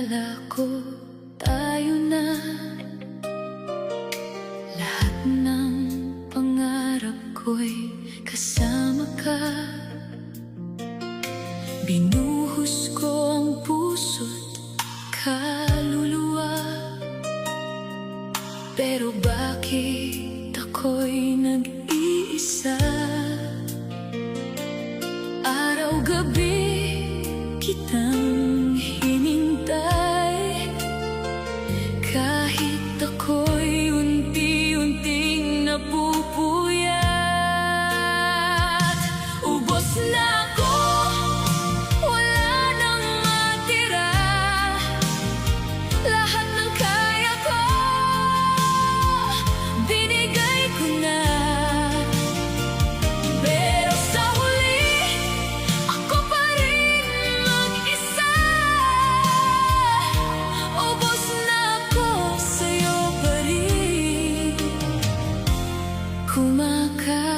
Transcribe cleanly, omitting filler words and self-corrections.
Akala ko tayo na, lahat ng pangarap ko'y kasama ka. Binuhos ko ang puso't kaluluwa, pero bakit ako'y nag-iisa? Araw-gabi kitang hinintay, kahit ako'y unti-unting napupuyat. Ubos na ako, wala nang matira, lahat ng kaya ko binigay ko na. Pero sa huli, ako pa rin mag-isa. Ubos na ako, sa'yo pa rin kumakapit.